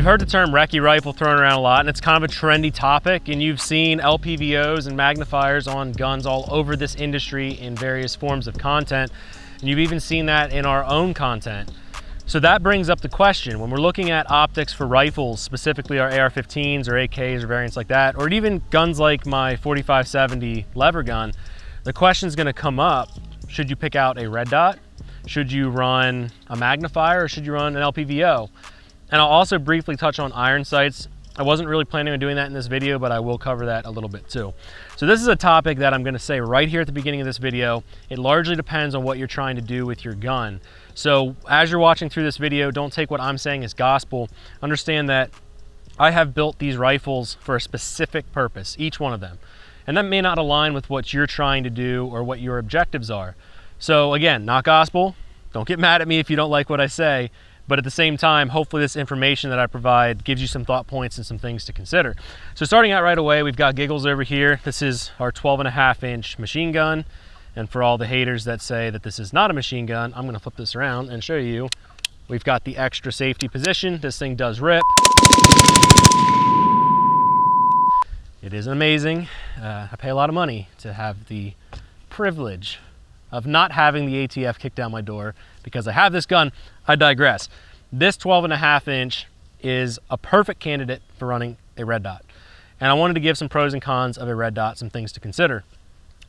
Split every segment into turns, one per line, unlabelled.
You've heard the term recce rifle thrown around a lot, and it's kind of a trendy topic, and you've seen LPVOs and magnifiers on guns all over this industry in various forms of content, and you've even seen that in our own content. So that brings up the question, when we're looking at optics for rifles, specifically our AR-15s or AKs or variants like that, or even guns like my 4570 lever gun, the question's gonna come up, should you pick out a red dot? Should you run a magnifier, or should you run an LPVO? And I'll also briefly touch on iron sights. I wasn't really planning on doing that in this video, but I will cover that a little bit too. So this is a topic that I'm gonna say right here at the beginning of this video. It largely depends on what you're trying to do with your gun. So as you're watching through this video, don't take what I'm saying as gospel. Understand that I have built these rifles for a specific purpose, each one of them. And that may not align with what you're trying to do or what your objectives are. So again, not gospel. Don't get mad at me if you don't like what I say. But at the same time, hopefully this information that I provide gives you some thought points and some things to consider. So starting out right away, we've got Giggles over here. This is our 12.5-inch machine gun. And for all the haters that say that this is not a machine gun, I'm gonna flip this around and show you. We've got the extra safety position. This thing does rip. It is amazing. I pay a lot of money to have the privilege of not having the ATF kick down my door because I have this gun. I digress. This 12.5-inch is a perfect candidate for running a red dot. And I wanted to give some pros and cons of a red dot, some things to consider.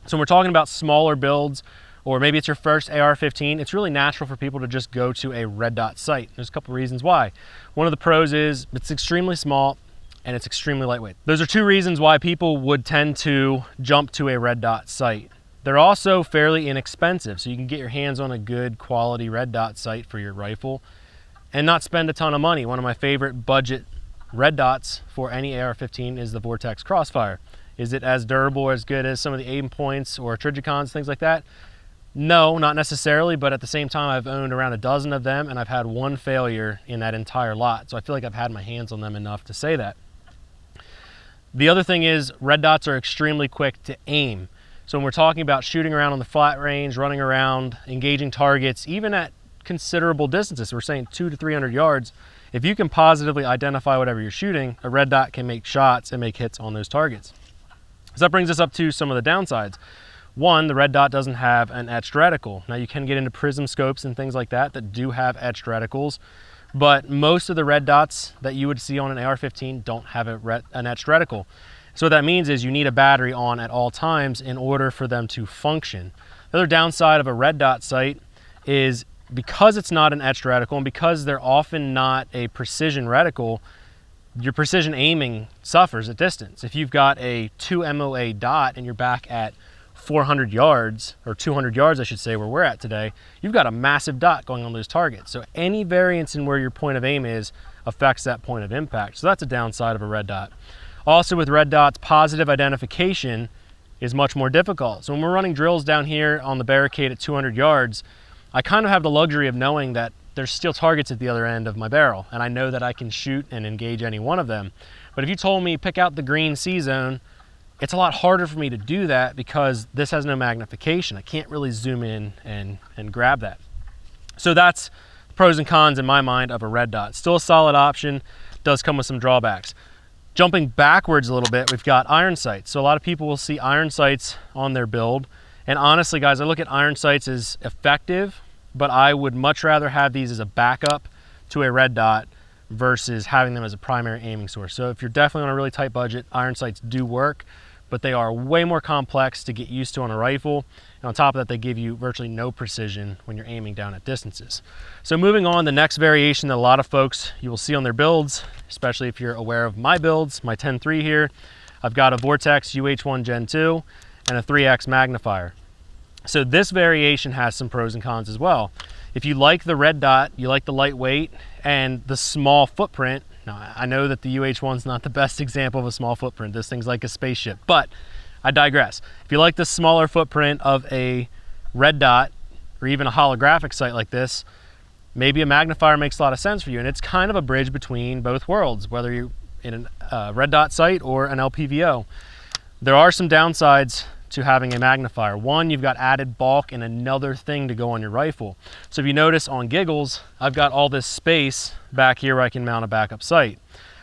So when we're talking about smaller builds, or maybe it's your first AR-15, it's really natural for people to just go to a red dot sight. There's a couple reasons why. One of the pros is it's extremely small and it's extremely lightweight. Those are two reasons why people would tend to jump to a red dot sight. They're also fairly inexpensive, so you can get your hands on a good quality red dot sight for your rifle and not spend a ton of money. One of my favorite budget red dots for any AR-15 is the Vortex Crossfire. Is it as durable or as good as some of the aim points or Trigicons, things like that? No, not necessarily, but at the same time, I've owned around a dozen of them and I've had one failure in that entire lot. So I feel like I've had my hands on them enough to say that. The other thing is red dots are extremely quick to aim. So when we're talking about shooting around on the flat range, running around, engaging targets, even at considerable distances, we're saying 200 to 300 yards, if you can positively identify whatever you're shooting, a red dot can make shots and make hits on those targets. So that brings us up to some of the downsides. One, the red dot doesn't have an etched reticle. Now you can get into prism scopes and things like that that do have etched reticles, but most of the red dots that you would see on an AR-15 don't have an etched reticle. So what that means is you need a battery on at all times in order for them to function. The other downside of a red dot sight is because it's not an etched reticle and because they're often not a precision reticle, your precision aiming suffers at distance. If you've got a 2 MOA dot and you're back at 400 yards, or 200 yards I should say, where we're at today, you've got a massive dot going on those targets. So any variance in where your point of aim is affects that point of impact. So that's a downside of a red dot. Also with red dots, positive identification is much more difficult. So when we're running drills down here on the barricade at 200 yards, I kind of have the luxury of knowing that there's still targets at the other end of my barrel, and I know that I can shoot and engage any one of them. But if you told me pick out the green C zone, it's a lot harder for me to do that because this has no magnification. I can't really zoom in and grab that. So that's pros and cons in my mind of a red dot. Still a solid option, does come with some drawbacks. Jumping backwards a little bit, we've got iron sights. So a lot of people will see iron sights on their build. And honestly, guys, I look at iron sights as effective, but I would much rather have these as a backup to a red dot versus having them as a primary aiming source. So if you're definitely on a really tight budget, iron sights do work, but they are way more complex to get used to on a rifle. And on top of that, they give you virtually no precision when you're aiming down at distances. So moving on, the next variation that a lot of folks you will see on their builds, especially if you're aware of my builds, my 10-3 here, I've got a Vortex UH1 Gen 2 and a 3X magnifier. So this variation has some pros and cons as well. If you like the red dot, you like the lightweight and the small footprint. Now, I know that the UH1's not the best example of a small footprint. This thing's like a spaceship, but I digress. If you like the smaller footprint of a red dot or even a holographic sight like this, maybe a magnifier makes a lot of sense for you. And it's kind of a bridge between both worlds, whether you're in a red dot sight or an LPVO. There are some downsides to having a magnifier. One, you've got added bulk and another thing to go on your rifle. So if you notice on Giggles, I've got all this space back here where I can mount a backup sight.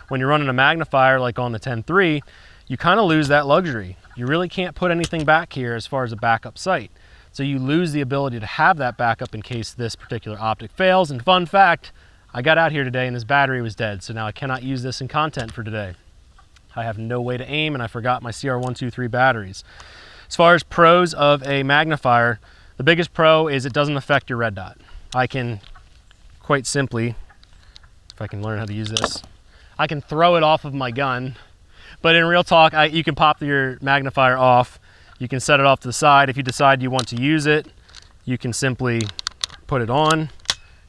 When you're running a magnifier like on the 10-3, you kind of lose that luxury. You really can't put anything back here as far as a backup sight. So you lose the ability to have that backup in case this particular optic fails. And fun fact, I got out here today and this battery was dead, so now I cannot use this in content for today. I have no way to aim and I forgot my CR123 batteries. As far as pros of a magnifier, the biggest pro is it doesn't affect your red dot. I can quite simply, if I can learn how to use this, I can throw it off of my gun, but in real talk, you can pop your magnifier off. You can set it off to the side. If you decide you want to use it, you can simply put it on.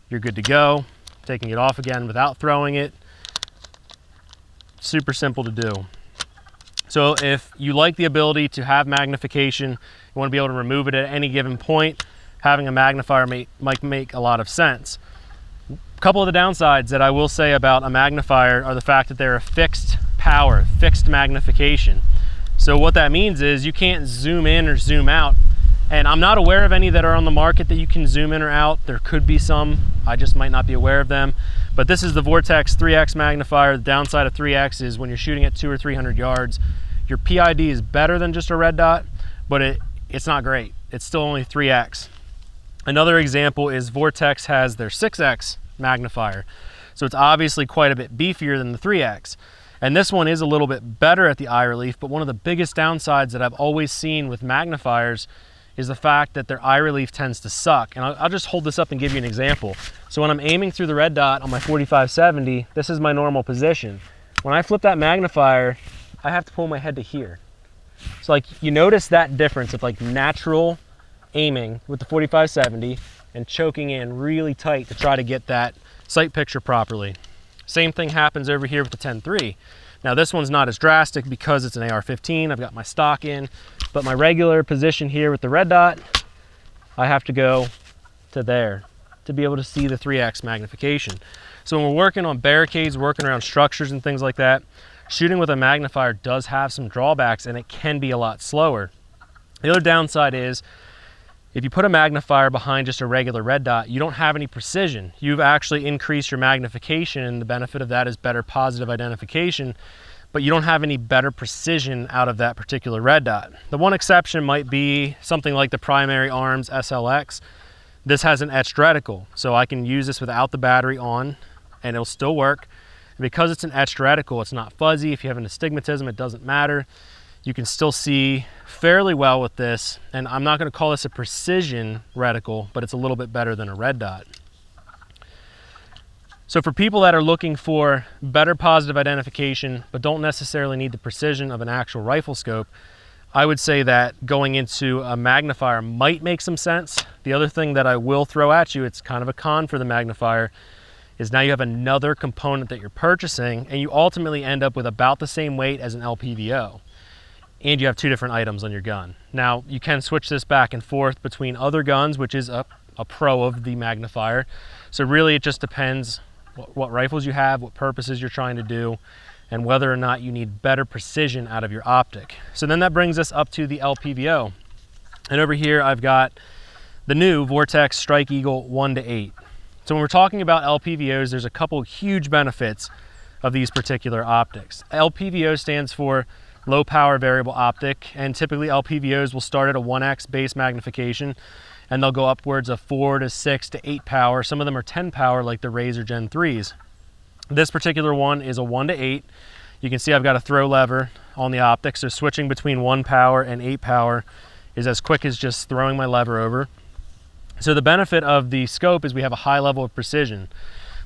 You're good to go. Taking it off again without throwing it. Super simple to do. So if you like the ability to have magnification, you want to be able to remove it at any given point, having a magnifier might make a lot of sense. A couple of the downsides that I will say about a magnifier are the fact that they're a fixed power, fixed magnification. So what that means is you can't zoom in or zoom out. And I'm not aware of any that are on the market that you can zoom in or out. There could be some, I just might not be aware of them. But this is the Vortex 3X magnifier. The downside of 3X is when you're shooting at 200 or 300 yards, your PID is better than just a red dot, but it's not great. It's still only 3X. Another example is Vortex has their 6X magnifier. So it's obviously quite a bit beefier than the 3X. And this one is a little bit better at the eye relief, but one of the biggest downsides that I've always seen with magnifiers is the fact that their eye relief tends to suck. And I'll just hold this up and give you an example. So when I'm aiming through the red dot on my 45-70, this is my normal position. When I flip that magnifier, I have to pull my head to here. So like you notice that difference of like natural aiming with the 45-70 and choking in really tight to try to get that sight picture properly. Same thing happens over here with the 10-3. Now this one's not as drastic because it's an AR-15. I've got my stock in, but my regular position here with the red dot, I have to go to there to be able to see the 3X magnification. So when we're working on barricades, working around structures and things like that, shooting with a magnifier does have some drawbacks and it can be a lot slower. The other downside is if you put a magnifier behind just a regular red dot, you don't have any precision. You've actually increased your magnification, and the benefit of that is better positive identification, but you don't have any better precision out of that particular red dot. The one exception might be something like the Primary Arms SLX. This has an etched reticle, so I can use this without the battery on, and it'll still work. And because it's an etched reticle, it's not fuzzy. If you have an astigmatism, it doesn't matter. You can still see fairly well with this, and I'm not going to call this a precision reticle, but it's a little bit better than a red dot. So for people that are looking for better positive identification, but don't necessarily need the precision of an actual rifle scope, I would say that going into a magnifier might make some sense. The other thing that I will throw at you, it's kind of a con for the magnifier, is now you have another component that you're purchasing, and you ultimately end up with about the same weight as an LPVO. And you have two different items on your gun. Now, you can switch this back and forth between other guns, which is a pro of the magnifier. So really it just depends what rifles you have, what purposes you're trying to do, and whether or not you need better precision out of your optic. So then that brings us up to the LPVO. And over here I've got the new Vortex Strike Eagle 1-8. So when we're talking about LPVOs, there's a couple huge benefits of these particular optics. LPVO stands for low power variable optic, and typically LPVOs will start at a 1x base magnification and they'll go upwards of 4 to 6 to 8 power. Some of them are 10 power like the Razor Gen 3s. This particular one is a 1-8. You can see I've got a throw lever on the optic, so switching between 1 power and 8 power is as quick as just throwing my lever over. So the benefit of the scope is we have a high level of precision.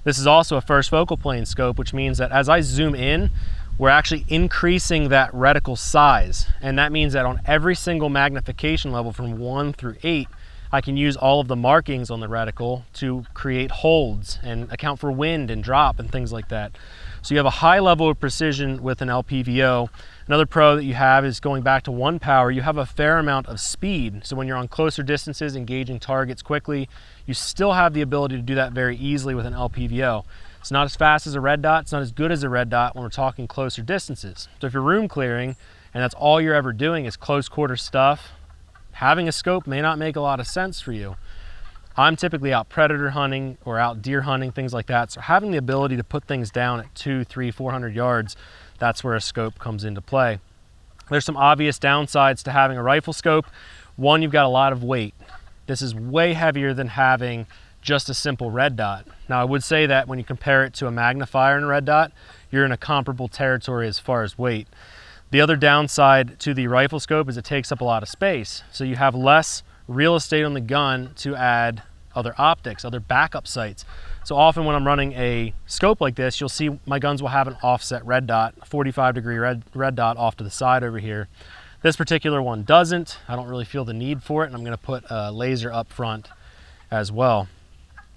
This is also a first focal plane scope, which means that as I zoom in, we're actually increasing that reticle size. And that means that on every single magnification level from 1 through 8, I can use all of the markings on the reticle to create holds and account for wind and drop and things like that. So you have a high level of precision with an LPVO. Another pro that you have is going back to 1 power, you have a fair amount of speed. So when you're on closer distances, engaging targets quickly, you still have the ability to do that very easily with an LPVO. It's not as fast as a red dot, it's not as good as a red dot when we're talking closer distances. So if you're room clearing and that's all you're ever doing is close quarter stuff, having a scope may not make a lot of sense for you. I'm typically out predator hunting or out deer hunting, things like that. So having the ability to put things down at 200, 300, 400 yards, that's where a scope comes into play. There's some obvious downsides to having a rifle scope. One, you've got a lot of weight. This is way heavier than having just a simple red dot. Now I would say that when you compare it to a magnifier and a red dot, you're in a comparable territory as far as weight. The other downside to the rifle scope is it takes up a lot of space. So you have less real estate on the gun to add other optics, other backup sights. So often when I'm running a scope like this, you'll see my guns will have an offset red dot, a 45-degree red dot off to the side over here. This particular one doesn't. I don't really feel the need for it, and I'm gonna put a laser up front as well.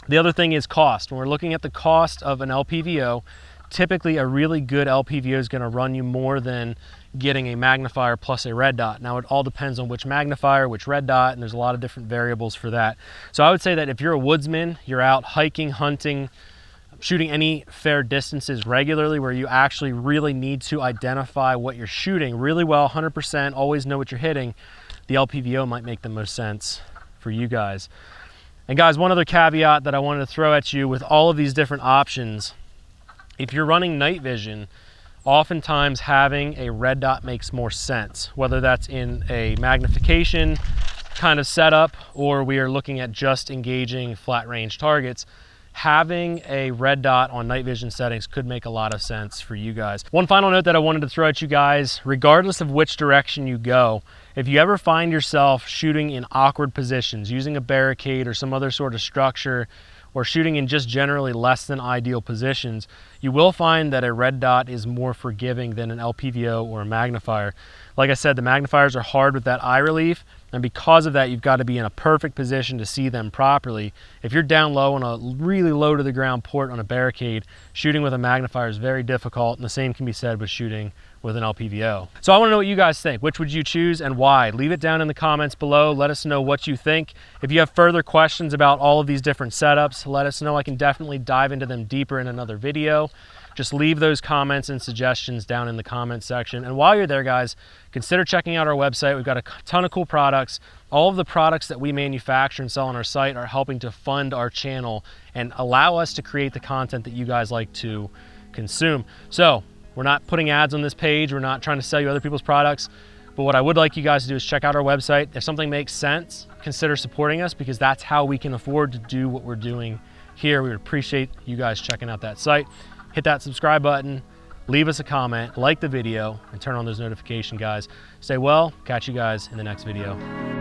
The other thing is cost. When we're looking at the cost of an LPVO, typically a really good LPVO is gonna run you more than getting a magnifier plus a red dot. Now it all depends on which magnifier, which red dot, and there's a lot of different variables for that. So I would say that if you're a woodsman, you're out hiking, hunting, shooting any fair distances regularly where you actually really need to identify what you're shooting really well, 100%, always know what you're hitting, the LPVO might make the most sense for you guys. And guys, one other caveat that I wanted to throw at you with all of these different options, if you're running night vision, oftentimes having a red dot makes more sense, whether that's in a magnification kind of setup or we are looking at just engaging flat range targets. Having a red dot on night vision settings could make a lot of sense for you guys. One final note that I wanted to throw at you guys, regardless of which direction you go, if you ever find yourself shooting in awkward positions, using a barricade or some other sort of structure, or shooting in just generally less than ideal positions, you will find that a red dot is more forgiving than an LPVO or a magnifier. Like I said, the magnifiers are hard with that eye relief, and because of that, you've got to be in a perfect position to see them properly. If you're down low on a really low to the ground port on a barricade, shooting with a magnifier is very difficult, and the same can be said with shooting with an LPVO. So I want to know what you guys think. Which would you choose and why? Leave it down in the comments below. Let us know what you think. If you have further questions about all of these different setups, let us know. I can definitely dive into them deeper in another video. Just leave those comments and suggestions down in the comments section. And while you're there, guys, consider checking out our website. We've got a ton of cool products. All of the products that we manufacture and sell on our site are helping to fund our channel and allow us to create the content that you guys like to consume. So we're not putting ads on this page. We're not trying to sell you other people's products. But what I would like you guys to do is check out our website. If something makes sense, consider supporting us, because that's how we can afford to do what we're doing here. We would appreciate you guys checking out that site. Hit that subscribe button, leave us a comment, like the video, and turn on those notifications, guys. Stay well. Catch you guys in the next video.